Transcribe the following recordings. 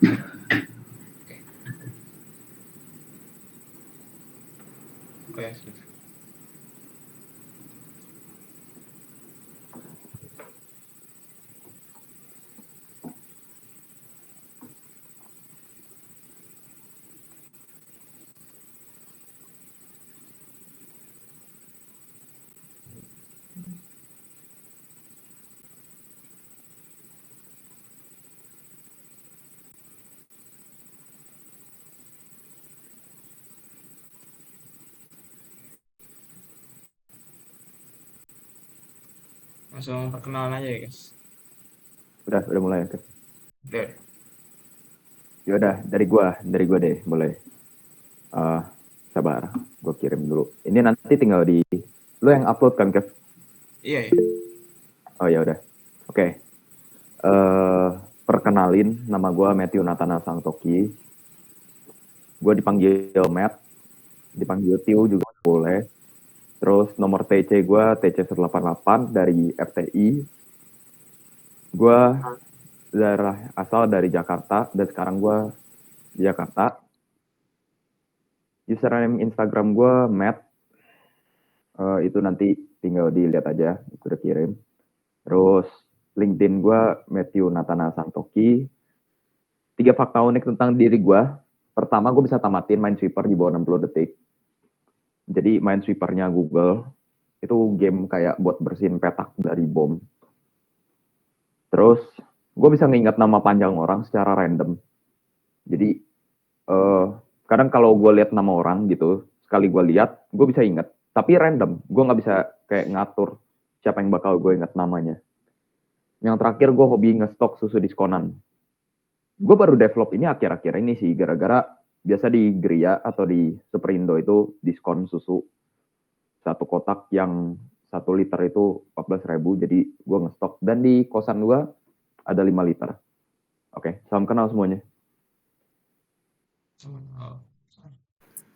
Oke. Langsung perkenalan aja ya guys. Udah mulai. Oke. Udah. Ya udah dari gua deh mulai. Sabar, gue kirim dulu. Ini nanti tinggal di lu yang upload kan, Kev? Iya. Oh ya udah. Oke. Perkenalin, nama gue Matthew Natana Sangtoki. Gue dipanggil Matt, dipanggil Tiu juga boleh. Terus nomor TC gue TC188 dari FTI. Gue asal dari Jakarta dan sekarang gue di Jakarta. Username Instagram gue Matt. Itu nanti tinggal dilihat aja, gue udah kirim. Terus LinkedIn gue Matthew Natana Sangtoki. 3 fakta unik tentang diri gue. Pertama, gue bisa tamatin Minesweeper di bawah 60 detik. Jadi Minesweeper-nya Google itu game kayak buat bersihin petak dari bom. Terus gue bisa ngingat nama panjang orang secara random. Jadi kadang kalau gue lihat nama orang gitu, sekali gue lihat, gue bisa ingat. Tapi random, gue nggak bisa kayak ngatur siapa yang bakal gue ingat namanya. Yang terakhir, gue hobi ngestok susu diskonan. Gue baru develop ini akhir-akhir ini sih, gara-gara biasa di Gria atau di Superindo itu diskon susu. Satu kotak yang 1 liter itu 14.000, jadi gue ngestok. Dan di kosan gue ada 5 liter. Oke, salam kenal semuanya.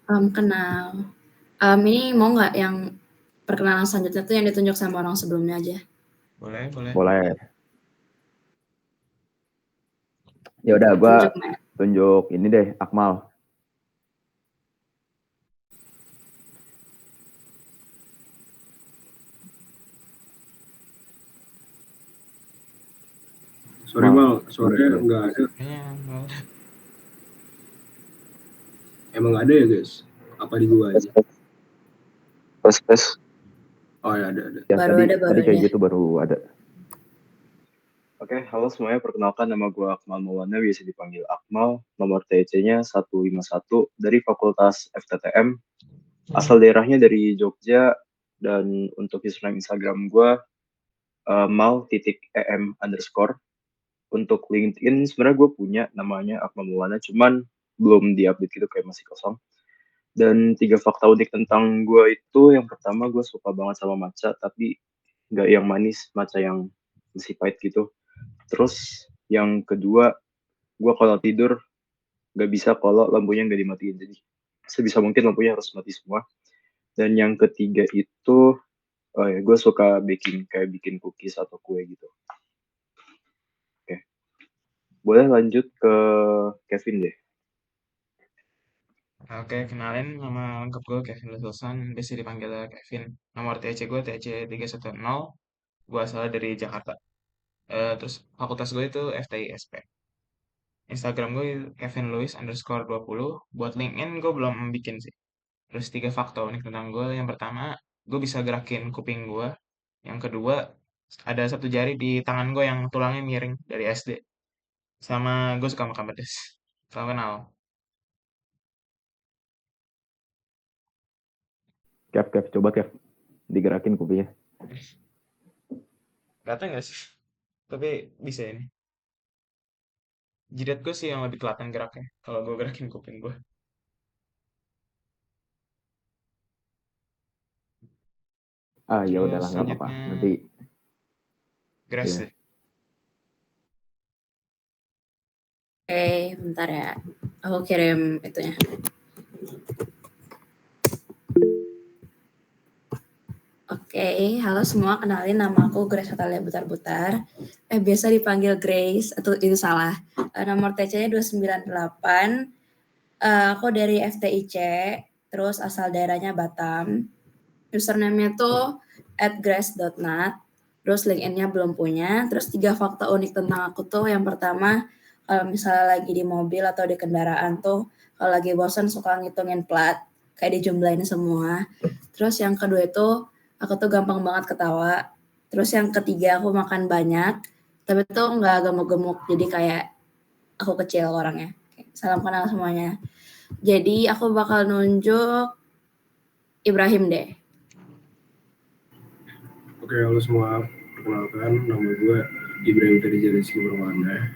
Kenal. Ini mau nggak yang perkenalan selanjutnya tuh yang ditunjuk sama orang sebelumnya aja? Boleh. Ya udah, gue tunjuk ini deh, Akmal. Sorry Mal, suaranya nggak ada. Emang nggak ada ya guys? Apa di gua aja? Tes. Oh ya ada. Ya, tadi kayak gitu baru ada. Oke, halo semuanya. Perkenalkan, nama gue Akmal Maulana, biasa dipanggil Akmal. Nomor TC-nya 151 dari Fakultas FTTM. Asal daerahnya dari Jogja. Dan untuk username Instagram gue, mal.em_. Untuk LinkedIn, sebenarnya gue punya namanya Akmal Maulana, cuman belum diupdate gitu, kayak masih kosong. Dan 3 fakta unik tentang gue itu, yang pertama gue suka banget sama matcha, tapi nggak yang manis, matcha yang masih pahit gitu. Terus yang kedua, gue kalau tidur nggak bisa kalau lampunya nggak dimatiin. Jadi sebisa mungkin lampunya harus mati semua. Dan yang ketiga itu, gue suka baking, kayak bikin cookies atau kue gitu. Oke. Boleh lanjut ke Kevin deh. Oke, kenalin nama lengkap gue Kevin Lusulsan, biasa dipanggil Kevin. Nomor TC gue TC310. Gue asal dari Jakarta. Terus fakultas gue itu FTISP. Instagram gue Kevin Louis_20. Buat LinkedIn gue belum bikin sih. Terus 3 fakta unik tentang gue. Yang pertama, gue bisa gerakin kuping gue. Yang kedua, ada 1 jari di tangan gue yang tulangnya miring dari SD. Sama gue suka makan pedes. Salam kenal. Kev, coba Kev, digerakin kupingnya. Kelihatan gak sih? Tapi bisa ini. Jidat gue sih yang lebih kelihatan geraknya. Kalau gue gerakin kuping gue. Ya udahlah, nggak apa-apa. Nanti. Grass deh. Oke, bentar ya. Aku kirim itunya. Oke, halo semua, kenalin nama aku Grace Atalia Butar-Butar. Biasa dipanggil Grace, atau itu salah. Nomor TC-nya 298. Aku dari FTIC, terus asal daerahnya Batam. Username-nya tuh @grace.nat. Terus LinkedIn-nya belum punya. Terus 3 fakta unik tentang aku tuh, yang pertama, kalau misalnya lagi di mobil atau di kendaraan tuh, kalau lagi bosan suka ngitungin plat, kayak dijumlahin semua. Terus yang kedua itu, aku tuh gampang banget ketawa. Terus yang ketiga, aku makan banyak, tapi tuh nggak gemuk-gemuk, jadi kayak aku kecil orangnya. Salam kenal semuanya. Jadi aku bakal nunjuk Ibrahim deh. Oke, halo semua. Perkenalkan, nama gue Ibrahim Ferija Rizky Permana.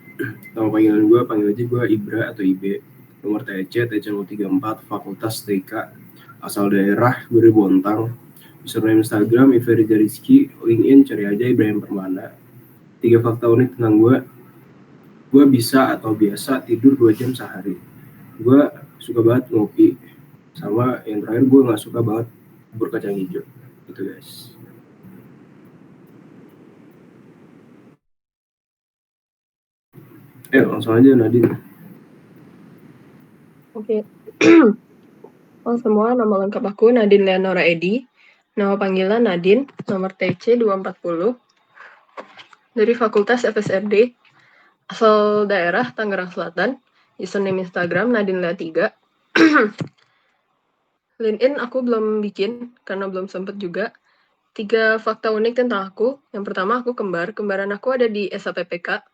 Nama panggilan gue, panggil aja gue Ibra atau Ibe. Nomor TC 034, Fakultas TK. Asal daerah gue dari Bontang. Username Instagram Iferija Rizky. LinkedIn cari aja Ibrahim Permana. 3 fakta unik tentang gue bisa atau biasa tidur 2 jam sehari. Gue suka banget ngopi. Sama yang terakhir, gue gak suka banget bubur kacang hijau. Gitu guys. Langsung aja Nadine. Oke. Halo semua, nama lengkap aku Nadine Leonora Edi. Nama panggilan Nadine, nomor TC 240. Dari Fakultas FSRD, asal daerah Tangerang Selatan. Username Instagram Nadine Lea 3. LinkedIn aku belum bikin, karena belum sempet juga. 3 fakta unik tentang aku. Yang pertama, aku kembar. Kembaran aku ada di SAPPK.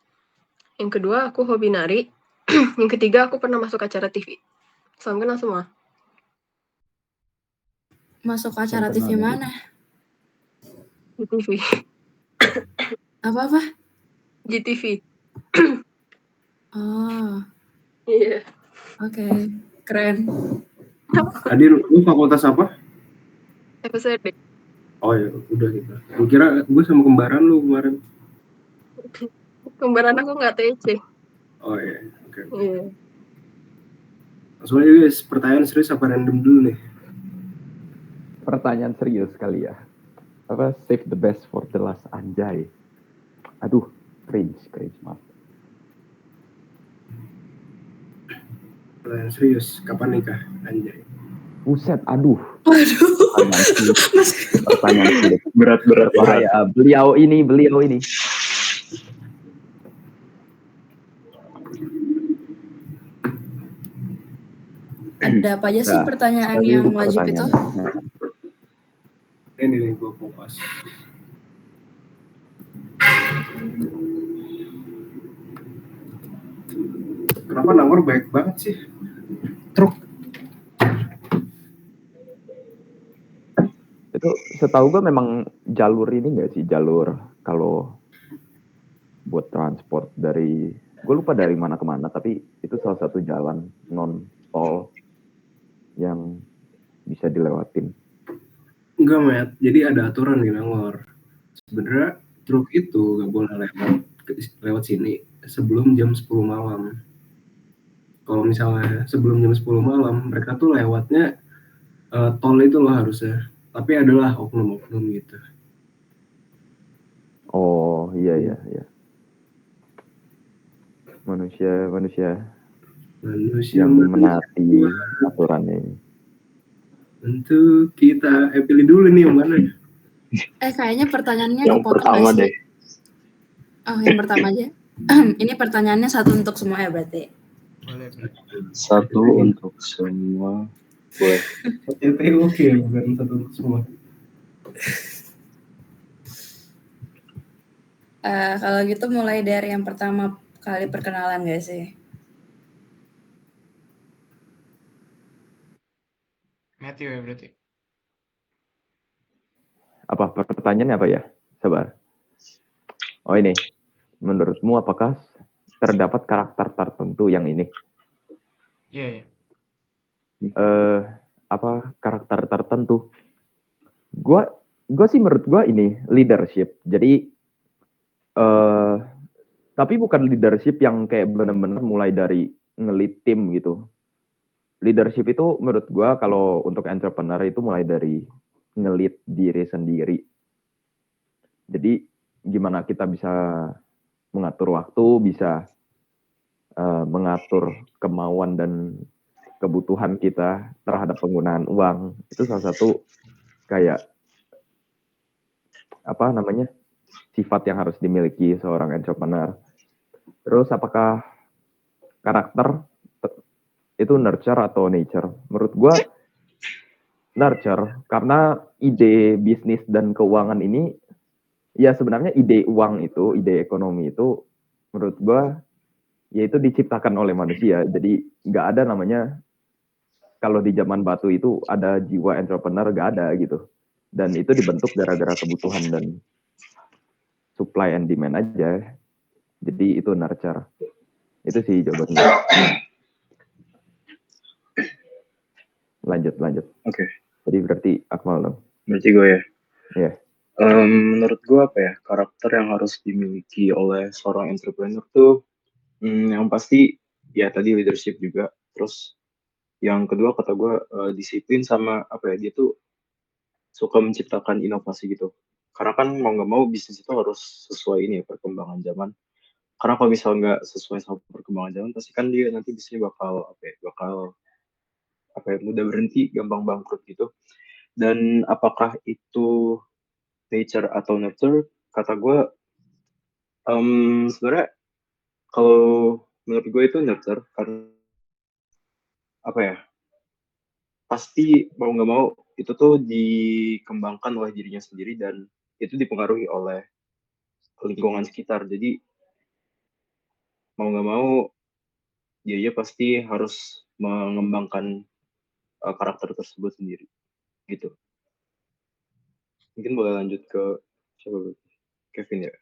Yang kedua, aku hobi nari. Yang ketiga, aku pernah masuk acara TV. Salam kenal semua. Masuk acara Yang TV kenal mana? GTV. Apa-apa? GTV. Oh, Iya. oke. Keren. Nadine, lu fakultas apa? FSRD. Oh ya, udah gitu. Gue kira gue sama kembaran lu kemarin. Kembaran aku nggak TC. Oh iya, oke. Iya. Langsung aja guys, pertanyaan serius apa random dulu nih? Pertanyaan serius kali ya. Apa save the best for the last, anjay. Aduh, cringe maaf. Pertanyaan serius, kapan nikah? Anjay. Buset, aduh. Waduh. Pertanyaan sulit. Berat. Bahaya. Beliau ini. Ada apa aja sih Nah, pertanyaan Dari yang wajib itu? pertanyaan. Ini nih gue fokus. Kenapa Nangor baik banget sih? Truk. Itu setahu gue memang jalur ini nggak sih, jalur kalau buat transport dari, gue lupa dari mana ke mana, tapi itu salah satu jalan non tol yang bisa dilewatin. Enggak, Matt. Jadi ada aturan di Nangor. Sebenarnya truk itu gak boleh lewat sini sebelum jam 10 malam. Kalau misalnya sebelum jam 10 malam, mereka tuh lewatnya tol itu loh harusnya. Tapi adalah oknum-oknum gitu. Oh iya. Manusia yang menaati aturannya ini. Untuk kita pilih dulu nih yang mana? Kayaknya pertanyaannya Yang kepotong pertama nggak sih? deh. Oh, yang pertama aja. Ini pertanyaannya satu untuk semua ya berarti. Boleh. Satu untuk semua. Boleh. Oke, bukan satu untuk semua. Kalau gitu mulai dari yang pertama kali perkenalan gak sih? Matthew ya berarti. Apa pertanyaannya apa ya? Sabar. Oh ini, menurutmu apakah terdapat karakter tertentu yang ini? Iya. Apa karakter tertentu? Gue sih menurut gue ini leadership. Jadi tapi bukan leadership yang kayak benar-benar mulai dari ngelit tim gitu. Leadership itu menurut gue kalau untuk entrepreneur itu mulai dari ngelit diri sendiri. Jadi gimana kita bisa mengatur waktu, bisa mengatur kemauan dan kebutuhan kita terhadap penggunaan uang. Itu salah satu kayak sifat yang harus dimiliki seorang entrepreneur. Terus apakah karakter itu nurture atau nature? Menurut gue nurture, karena ide bisnis dan keuangan ini, ya sebenarnya ide uang itu, ide ekonomi itu, menurut gue, ya itu diciptakan oleh manusia. Jadi nggak ada namanya, kalau di zaman batu itu ada jiwa entrepreneur, nggak ada gitu. Dan itu dibentuk gara-gara kebutuhan dan supply and demand aja. Jadi itu nurture. Itu sih jawabannya. Lanjut. Oke. Jadi berarti Akmal dong. Berarti gue ya. Iya. Menurut gue apa ya, karakter yang harus dimiliki oleh seorang entrepreneur tuh yang pasti ya tadi leadership juga. Terus yang kedua kata gue disiplin sama apa ya, dia tuh suka menciptakan inovasi gitu. Karena kan mau nggak mau bisnis itu harus sesuai ini ya, perkembangan zaman. Karena kalau misalnya nggak sesuai sama perkembangan zaman, pasti kan dia nanti bisnisnya bakal mudah berhenti, gampang bangkrut gitu. Dan apakah itu nature atau nurture? Kata gue sebenarnya kalau menurut gue itu nurture, karena apa ya, pasti mau nggak mau itu tuh dikembangkan oleh dirinya sendiri dan itu dipengaruhi oleh lingkungan sekitar. Jadi mau nggak mau dia pasti harus mengembangkan karakter tersebut sendiri gitu. Mungkin boleh lanjut ke Kevin ya.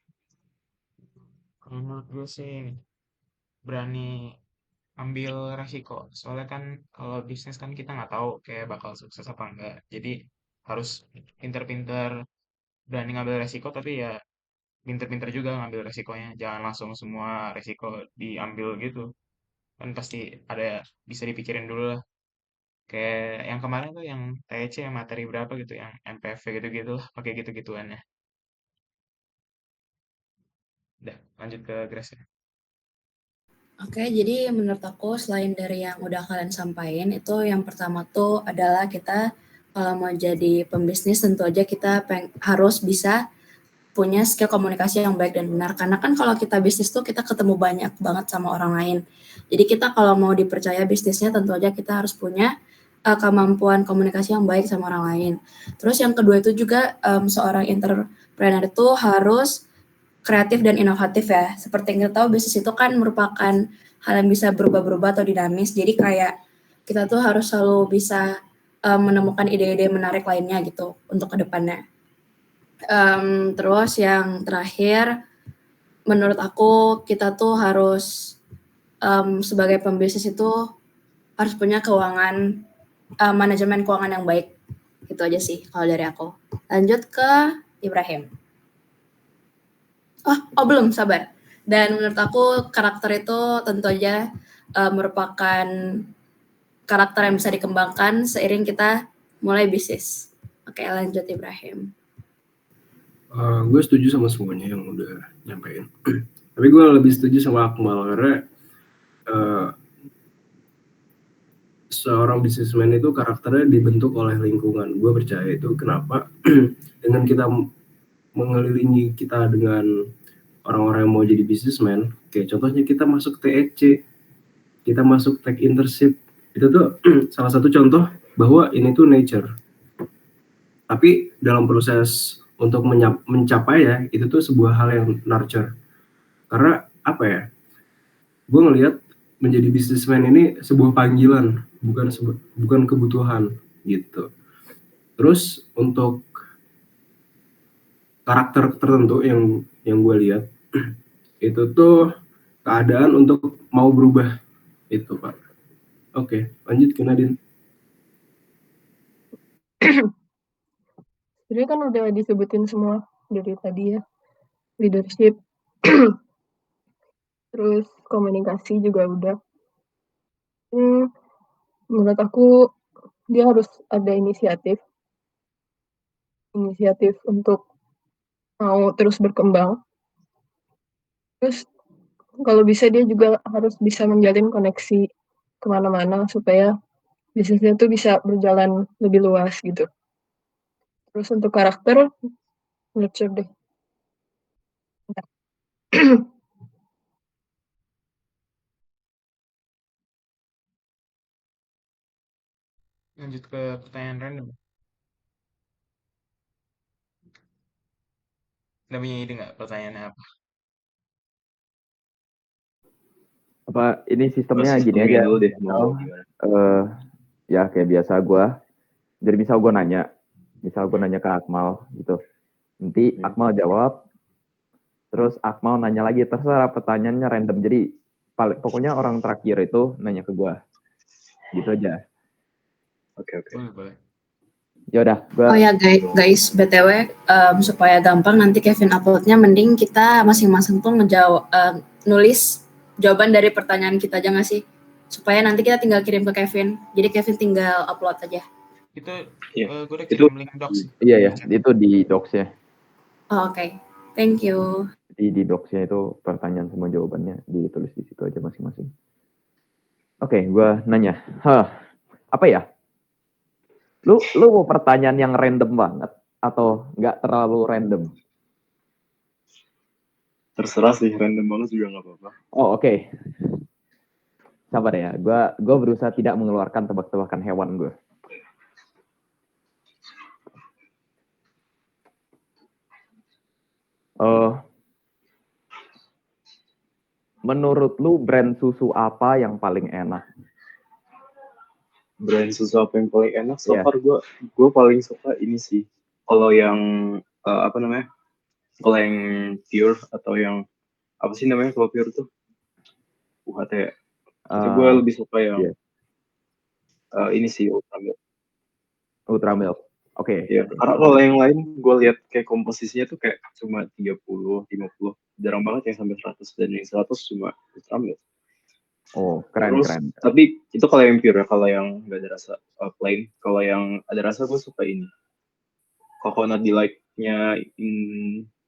Kalau menurut gue sih berani ambil resiko. Soalnya kan kalau bisnis kan kita nggak tahu kayak bakal sukses apa enggak. Jadi harus pinter-pinter berani ngambil resiko, tapi ya pinter-pinter juga ngambil resikonya. Jangan langsung semua resiko diambil gitu. Kan pasti ada, bisa dipikirin dulu lah. Kayak yang kemarin tuh yang TEC yang materi berapa gitu, yang MPV gitu-gitu lah, pakai gitu-gituan ya. Udah, lanjut ke Grace ya. Oke, jadi menurut aku selain dari yang udah kalian sampaikan, itu yang pertama tuh adalah kita kalau mau jadi pembisnis tentu aja kita harus bisa punya skill komunikasi yang baik dan benar. Karena kan kalau kita bisnis tuh kita ketemu banyak banget sama orang lain. Jadi kita kalau mau dipercaya bisnisnya tentu aja kita harus punya kemampuan komunikasi yang baik sama orang lain. Terus yang kedua itu juga seorang entrepreneur itu harus kreatif dan inovatif ya. Seperti yang kita tahu bisnis itu kan merupakan hal yang bisa berubah-berubah atau dinamis. Jadi kayak kita tuh harus selalu bisa menemukan ide-ide menarik lainnya gitu untuk kedepannya. Terus yang terakhir, menurut aku kita tuh harus sebagai pembisnis itu harus punya keuangan, manajemen keuangan yang baik. Itu aja sih kalau dari aku. Lanjut ke Ibrahim. Oh belum, sabar. Dan menurut aku karakter itu tentu aja merupakan karakter yang bisa dikembangkan seiring kita mulai bisnis. Oke, lanjut Ibrahim. Gue setuju sama semuanya yang udah nyampein. Tapi gue lebih setuju sama Akmal karena seorang businessman itu karakternya dibentuk oleh lingkungan. Gue percaya itu. Kenapa? Dengan kita mengelilingi kita dengan orang-orang yang mau jadi businessman, kayak contohnya kita masuk TEC, kita masuk tech internship, itu tuh salah satu contoh bahwa ini tuh nature. Tapi dalam proses untuk mencapai ya, itu tuh sebuah hal yang nurture. Karena apa ya? Gue ngelihat menjadi businessman ini sebuah panggilan, bukan kebutuhan gitu. Terus untuk karakter tertentu yang gue lihat itu tuh keadaan untuk mau berubah itu, Pak. Oke, lanjut ke Nadine. Jadi kan udah disebutin semua dari tadi ya, leadership, terus komunikasi juga udah. Menurut aku dia harus ada inisiatif. inisiatif untuk mau terus berkembang. Terus kalau bisa dia juga harus bisa menjalin koneksi kemana-mana supaya bisnisnya tuh bisa berjalan lebih luas gitu. Terus untuk karakter, nurture deh. Lanjut ke pertanyaan random. Udah punya ide nggak pertanyaannya apa? Apa ini sistemnya gini Sistemnya aja? dulu deh, mau Oh, gimana? ya kayak biasa gue. Jadi misal gue nanya ke Akmal gitu. Nanti Akmal jawab, terus Akmal nanya lagi, terserah pertanyaannya random. Jadi pokoknya orang terakhir itu nanya ke gue. Gitu aja. Oke. Boleh. Ya udah, Oh ya guys, BTW supaya gampang nanti Kevin uploadnya mending kita masing-masing tuh nulis jawaban dari pertanyaan kita aja nggak sih? Supaya nanti kita tinggal kirim ke Kevin. Jadi Kevin tinggal upload aja. Itu Iya. gue udah kirim link docs sih. Iya, itu di docs-nya. Oh, Oke. Thank you. Di docs-nya itu pertanyaan semua jawabannya ditulis di situ aja masing-masing. Oke, gue nanya. Apa ya? Lu mau pertanyaan yang random banget atau nggak terlalu random? Terserah sih, random banget juga nggak apa-apa. Oh, oke. Sabar ya, gue berusaha tidak mengeluarkan tebak-tebakan hewan gue. Menurut lu brand susu apa yang paling enak? Brand susu apa yang paling enak? So Iya. far gue paling suka ini sih. Kalau yang apa namanya? Kalau yang pure atau yang apa sih namanya kalau pure tuh? UHT. Itu gue lebih suka yang ini sih Ultramilk. Ultramilk. Oke. Iya, karena kalau yang lain gue lihat kayak komposisinya tuh kayak cuma 30, 50. Jarang banget yang sampai 100 dan yang 100 cuma Ultramilk. Oh, keren. Tapi itu kalau yang pure ya, kalau yang nggak ada rasa plain. Kalau yang ada rasa gue suka ini. Coconut Delight-nya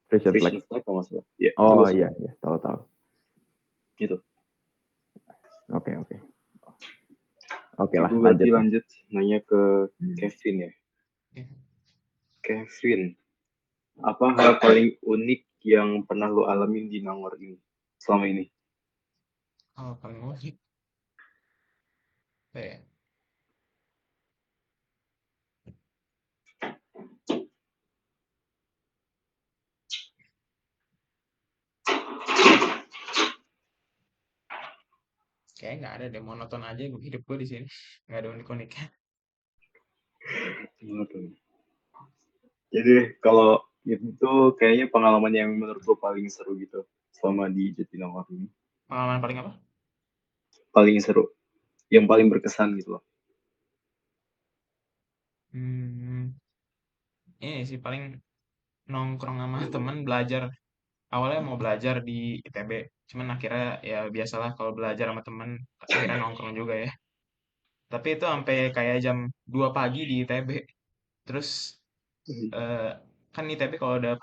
Frisian Flash Flag. kalau nggak salah. Ya, Oh iya, tahu. Gitu. Oke. Oke lah, lanjut nanya ke Kevin ya. Kevin, apa hal paling unik yang pernah lo alamin di Nangor ini selama ini? Oh, paling unik. Kayaknya nggak ada deh, monoton aja hidup gue di sini. Nggak ada unik-uniknya. Jadi kalau itu kayaknya pengalaman yang menurut lo paling seru gitu selama di Jatinangor ini. Pengalaman paling apa? Paling seru, yang paling berkesan gitu loh. Ini sih paling nongkrong sama temen belajar. Awalnya mau belajar di ITB, cuman akhirnya ya biasalah kalau belajar sama temen akhirnya nongkrong juga ya. Tapi itu sampai kayak jam 2 pagi di ITB. Terus kan ITB kalau udah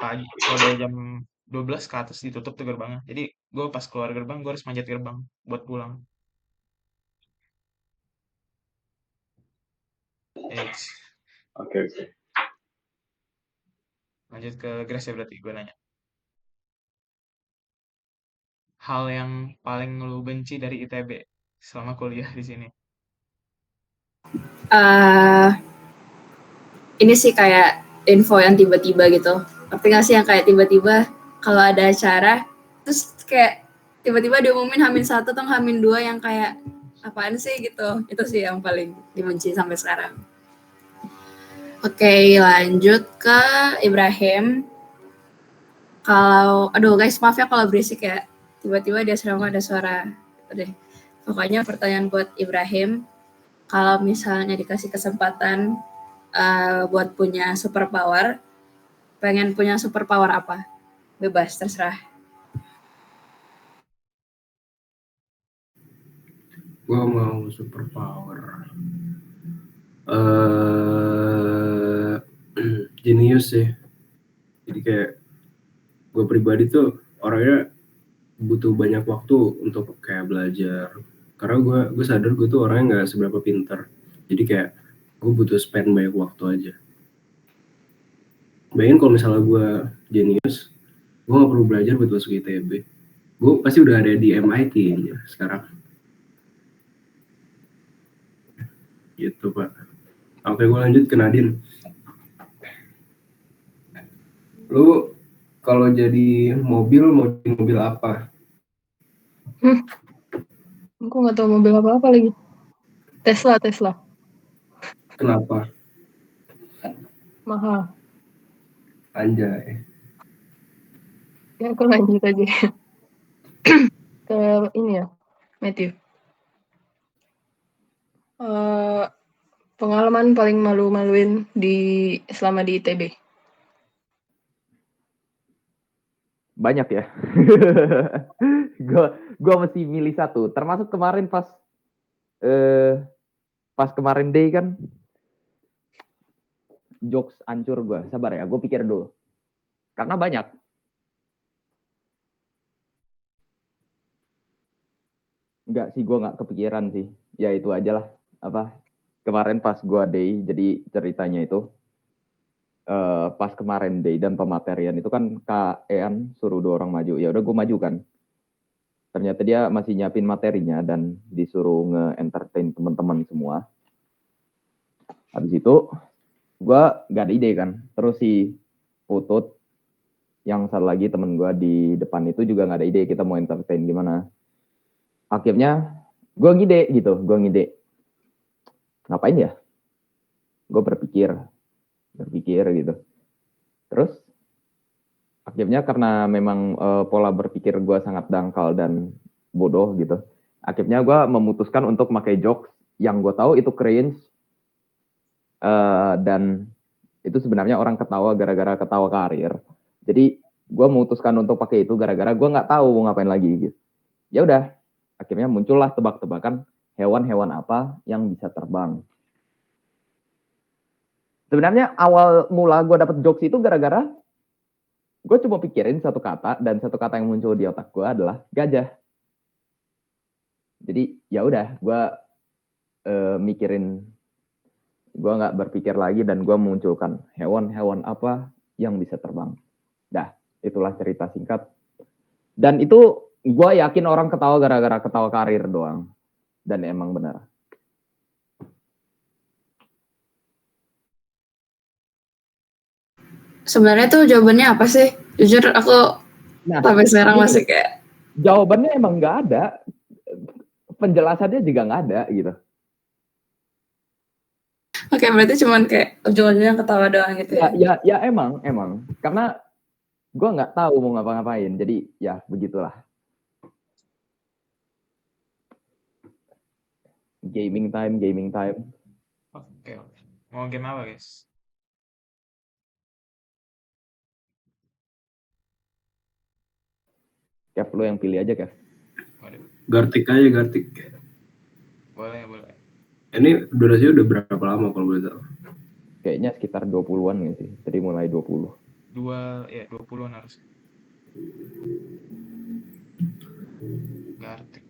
jam 12 ke atas ditutup tuh gerbangnya. Jadi gue pas keluar gerbang gue harus manjat gerbang buat pulang. Oke. Lanjut ke Grace ya berarti gue nanya. Hal yang paling lu benci dari ITB selama kuliah di sini? Ini sih kayak info yang tiba-tiba gitu. Ngerti gak sih yang kayak tiba-tiba kalau ada acara, terus kayak tiba-tiba diumumin H-1 atau H-2 yang kayak apaan sih gitu. Itu sih yang paling dibenci sampai sekarang. Oke, lanjut ke Ibrahim. Aduh guys, maaf ya kalau berisik ya. Tiba-tiba di asrama ada suara. Gitu deh. Pokoknya pertanyaan buat Ibrahim. Kalau misalnya dikasih kesempatan buat punya superpower, pengen punya superpower apa? Bebas, terserah. Gue mau superpower. Jenius jenius sih. Jadi kayak gue pribadi tuh orangnya butuh banyak waktu untuk kayak belajar. Karena gue sadar gue tuh orangnya nggak seberapa pinter. Jadi kayak gue butuh spend banyak waktu aja. Bayangin kalau misalnya gue jenius, gue gak perlu belajar buat masuk ITB. Gue pasti udah ada di MIT ya, sekarang. Gitu Pak. Oke, gue lanjut ke Nadine. Lu kalau jadi mobil, mau jadi mobil apa? Aku nggak tahu mobil apa-apa lagi. Tesla. Kenapa? Mahal. Anjay. Ya aku lanjut aja. Ke ini ya, Matthew. Pengalaman paling malu-maluin selama di ITB. Banyak ya. Gue mesti milih satu. Termasuk kemarin pas kemarin day kan, jokes hancur gue. Sabar ya, gue pikir dulu. Karena banyak. Enggak sih, gue nggak kepikiran sih. Ya itu aja lah. Kemarin pas gue day, jadi ceritanya itu pas kemarin day dan pematerian itu kan Kak Ean suruh 2 orang maju. Ya udah gue maju kan. Ternyata dia masih nyiapin materinya dan disuruh nge-entertain teman-teman semua. Habis itu gue gak ada ide kan. Terus si Putut yang satu lagi temen gue di depan itu juga gak ada ide kita mau entertain gimana. Akhirnya gue ngide gitu. Ngapain ya? Gue berpikir gitu. Terus akhirnya karena memang pola berpikir gue sangat dangkal dan bodoh gitu. Akhirnya gue memutuskan untuk pakai jokes yang gue tahu itu cringe dan itu sebenarnya orang ketawa gara-gara ketawa karir. Jadi gue memutuskan untuk pakai itu gara-gara gue nggak tahu mau ngapain lagi gitu. Ya udah, akhirnya muncullah tebak-tebakan hewan-hewan apa yang bisa terbang. Sebenarnya awal mula gue dapet jokes itu gara-gara gue cuma pikirin satu kata dan satu kata yang muncul di otak gue adalah gajah. Jadi ya udah, gue mikirin, gue nggak berpikir lagi dan gue munculkan hewan-hewan apa yang bisa terbang. Dah, itulah cerita singkat. Dan itu gue yakin orang ketawa gara-gara ketawa karir doang. Dan emang benar. Sebenarnya tuh jawabannya apa sih? Jujur aku sampai sekarang masih kayak. Jawabannya emang nggak ada. Penjelasannya juga nggak ada gitu. Oke, berarti cuman kayak ujung-ujungnya ketawa doang gitu ya? Ya emang. Karena gue nggak tahu mau ngapa-ngapain. Jadi ya begitulah. Gaming time. Oke. Mau game apa guys? Kev, lu yang pilih aja, Kev. Gartik aja, Gartik. Boleh. Ini durasinya udah berapa lama kalau boleh tahu? Kayaknya sekitar 20-an nggak sih? Jadi mulai 20. 20-an harus. Gartik.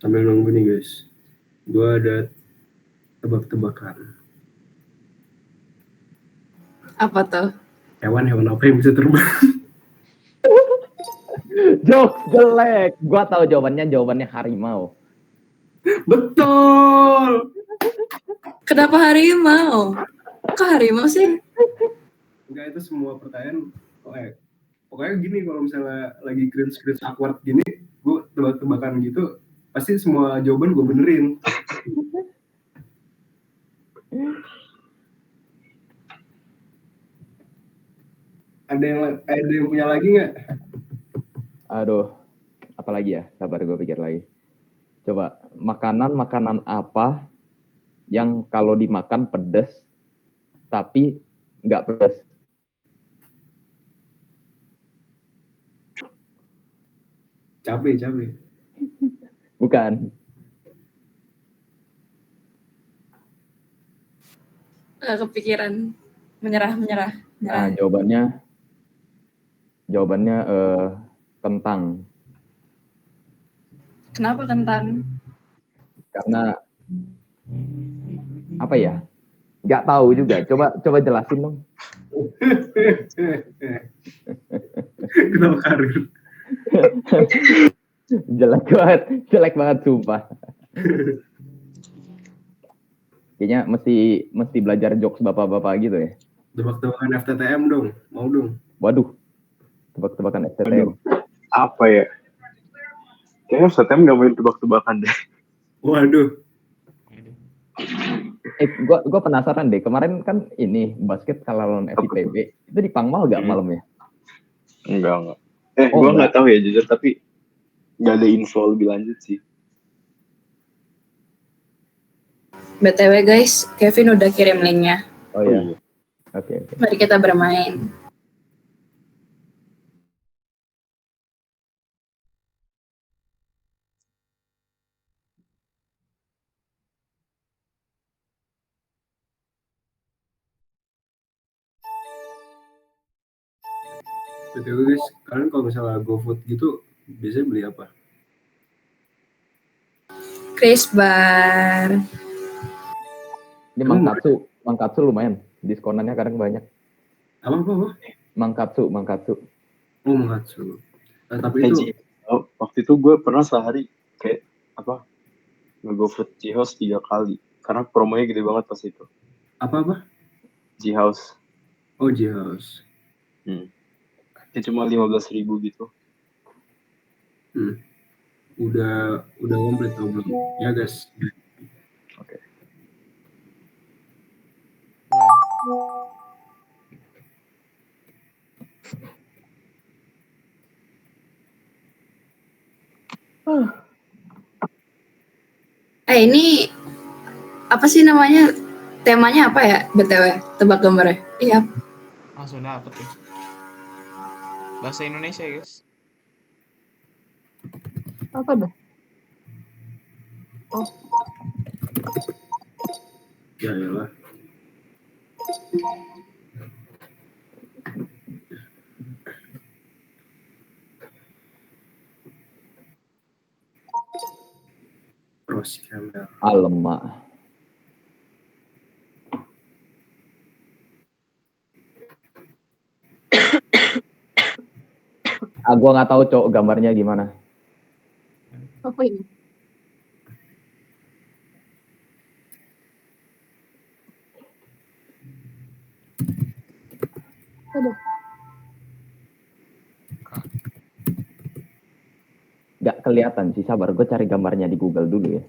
Sambil nunggu nih guys. Gue ada tebak-tebakan. Apa tuh? Hewan-hewan apa yang bisa terbang? Jokes jelek. Gua tahu jawabannya harimau. Betul. Kenapa harimau? Kok harimau sih? Enggak, itu semua pertanyaan. Pokoknya gini, kalau misalnya lagi cringe awkward gini, gue tebak-tebakan gitu, pasti semua jawaban gue benerin. Ada yang punya lagi nggak? Aduh, apa lagi ya? Sabar, gue pikir lagi. Coba, makanan apa yang kalau dimakan pedas, tapi nggak pedas? Cabai. Bukan. kepikiran menyerah. Nah, jawabannya kentang. Kenapa kentang? Karena apa ya? Nggak tahu juga. Coba jelasin dong. Kenapa karir? Jelek banget sumpah. Kayaknya mesti belajar jokes bapak-bapak gitu ya. Tebak-tebakan FTTM dong, mau dong. Waduh, tebak-tebakan FTTM. Apa ya? Kayaknya FTTM nggak main tebak-tebakan deh. Waduh. Gue penasaran deh. Kemarin kan ini basket kalah lawan FIPB. Itu di Pangmal nggak malamnya? Enggak. Gue nggak tahu ya jujur, tapi nggak ada info lebih lanjut sih. BTW guys, Kevin udah kirim linknya. Oh iya. Oke. Mari kita bermain. Betul guys, kalian kalau misalnya GoFood gitu biasanya beli apa? Chris Bar. Ini Mangkatsu lumayan. Diskonannya kadang banyak. Apa? Mangkatsu. Oh, Mangkatsu. Tapi itu waktu itu gue pernah sehari kayak apa nge-GoFood G-House 3 kali karena promonya gede banget pas itu. Apa? G-House. Oh, G-House. Itu cuma 15.000 gitu. Udah komplit atau belum? Ya guys. Oke. Ini apa sih namanya? Temanya apa ya? BTW, tebak gambarnya. Iya. Langsung dapet ya. Bahasa Indonesia guys. Apa dah? Oh. Ya lah. Terus kamera. Alamak. Gue nggak tahu cok gambarnya gimana. Apa ini? Aduh. Nggak kelihatan sih, sabar. Gue cari gambarnya di Google dulu ya.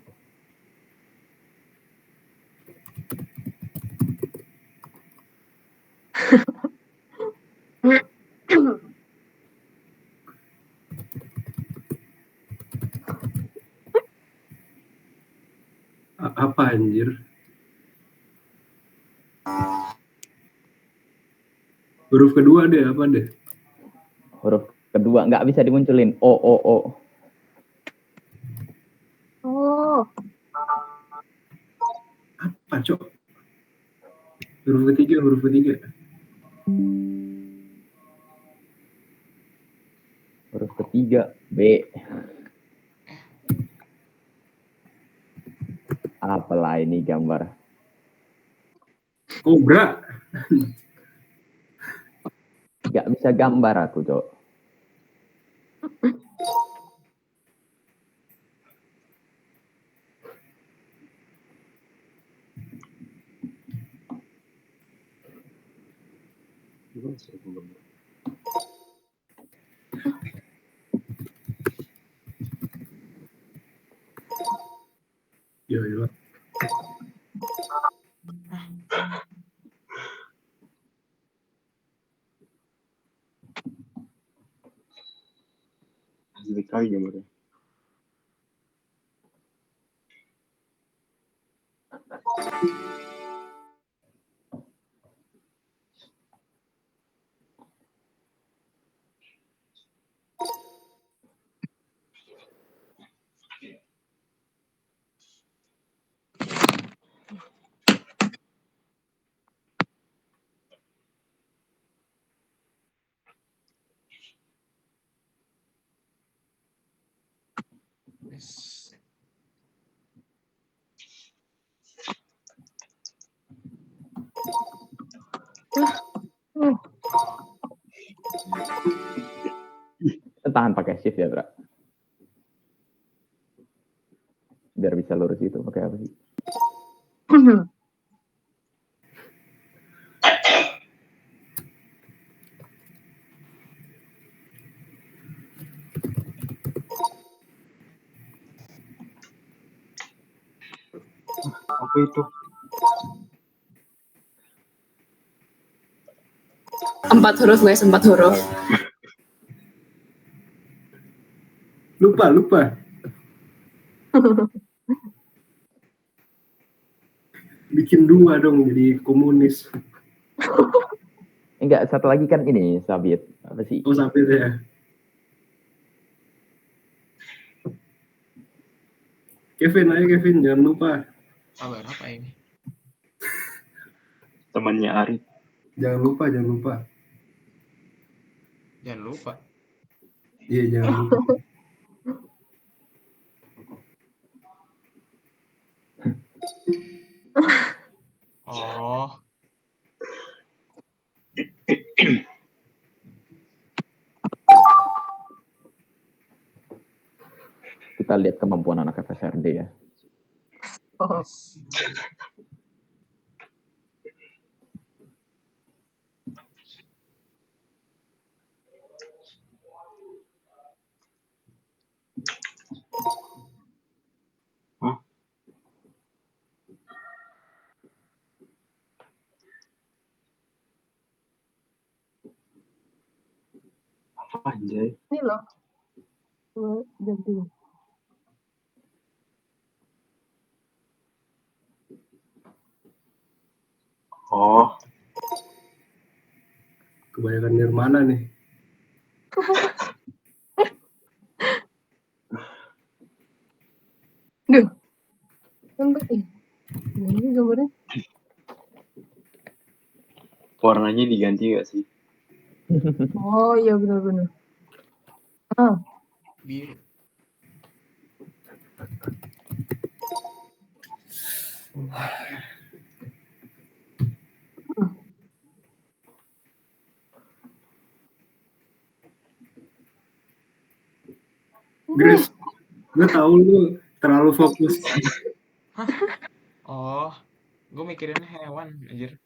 Apa anjir? Huruf kedua deh, apa deh? Huruf kedua nggak bisa dimunculin. O. Oh. Apa cok? Huruf ketiga. Huruf ketiga B. Apalah ini gambar? Kobra. Nggak bisa gambar aku cok. Ya. Jadi kali gambarnya. Nice. Tahan pakai shift ya, Bra. Biar bisa lurus itu pakai apa sih? Apa itu? 4 huruf guys, 4 huruf. Lupa. Bikin 2 dong jadi komunis. Enggak, satu lagi kan ini, Sabit. Apa sih? Oh, sampai ya. Kevin, jangan lupa. Kabar apa ini? Temannya Arif. Jangan lupa. Jangan lupa. Iya, jangan lupa. Oh, Kita lihat kemampuan anak FSRD ya. Oh, nice. Apa anjay? ini loh. Jadi. Oh, Kebanyakan Nirmana nih. Duh. Sampai ini gambarnya. warnanya diganti gak sih? Oh iya benar-benar. Biru. Grace, gue tahu lu terlalu fokus. Oh, gue mikirin hewan, anjir.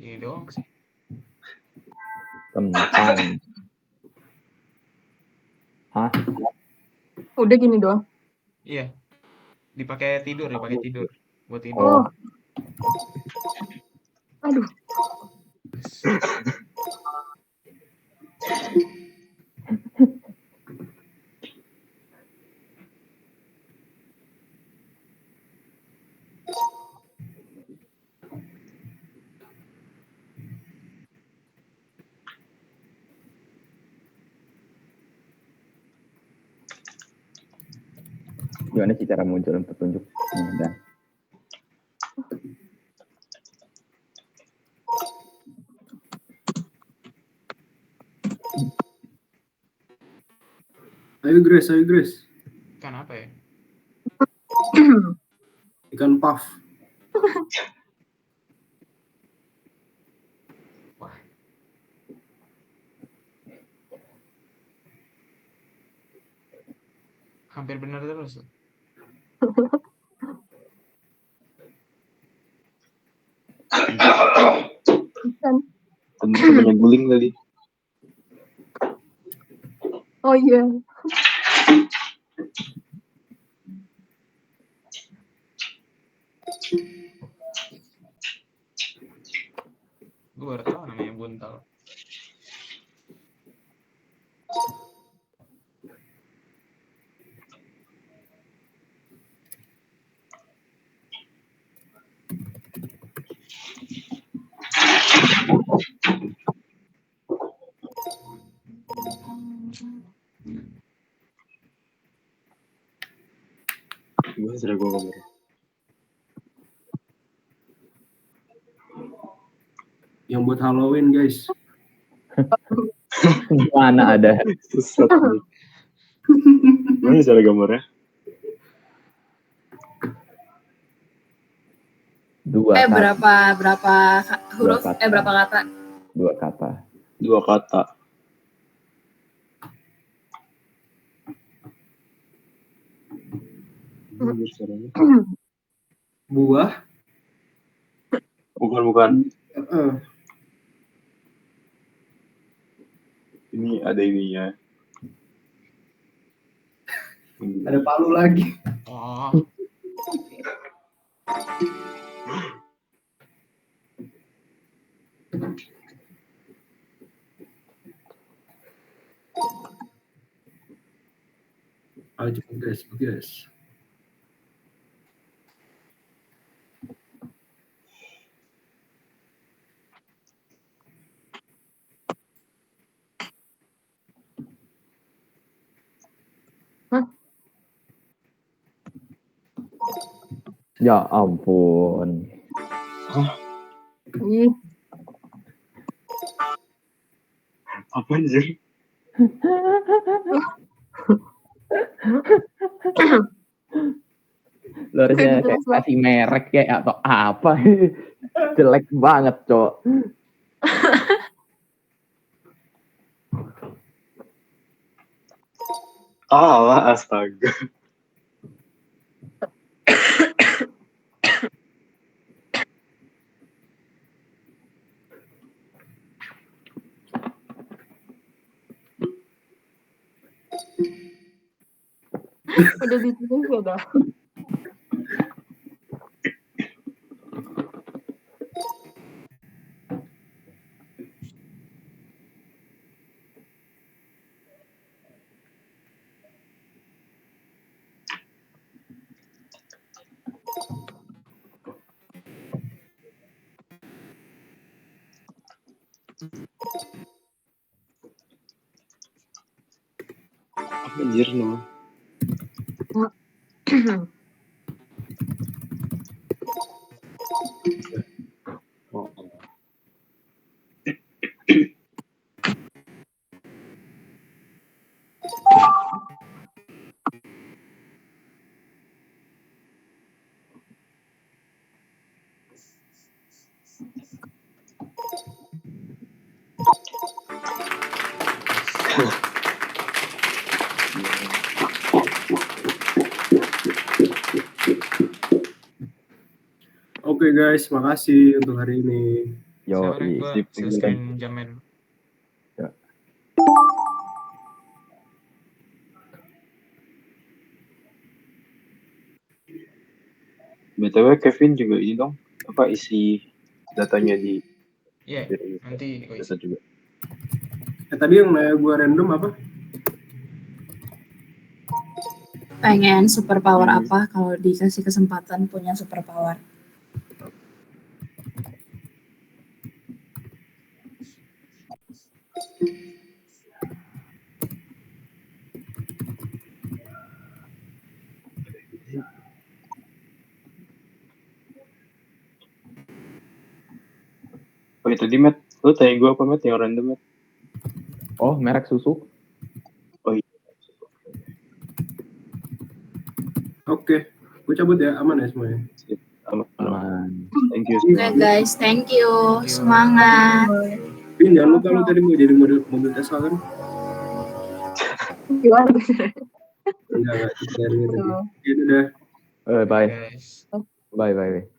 Ini doang sih. Tentang. Hah? Udah gini doang. Iya. Dipakai tidur. Buat tidur. Oh. Aduh. Gimana sih cara munculin petunjuk? Udah. Ayo Grace. Ikan apa ya? Ikan puff. Wah. Hampir benar terus. Ikan. Temen-temennya guling tadi. Oh iya. Gue baru tahu namanya buntal. Sudah gue gambar. Yang buat Halloween guys. Mana ada. Sesat nih. Mana cara gambarnya? Dua kata. Berapa huruf? Dua kata. Berapa kata? 2 kata. 2 kata. Ini caranya. Buah. Bukan. Heeh. Ini ada ininya. Ada palu lagi. Oh, Ayo cepet guys. Ya ampun. Ih, Apa anjir? Lu harusnya kayak kasih merek kayak atau apa. Jelek banget, Cok. Alah, astaga. udah ditulis ya dah. Apa anjir no? Oh. Oke guys, makasih untuk hari ini. Yo, sekarang gue sip, selesaiin jamin. BTW Kevin juga ini dong, apa isi datanya di Iya, nanti gue isi. data juga. Tadi yang nanya gue random apa? Pengen superpower apa kalau dikasih kesempatan punya superpower? Oke tadi Matt, lu tanya gue apa Matt yang random Matt? Oh, merek susu. Oh iya. Oke, gue cabut ya, aman ya semuanya. Aman. Thank you. Oke guys, thank you. Semangat. Pin, jangan lupa lu tadi mau jadi mobil Tesla kan? Gimana? Enggak, dari tadi. Ya udah. Bye. Guys. Bye.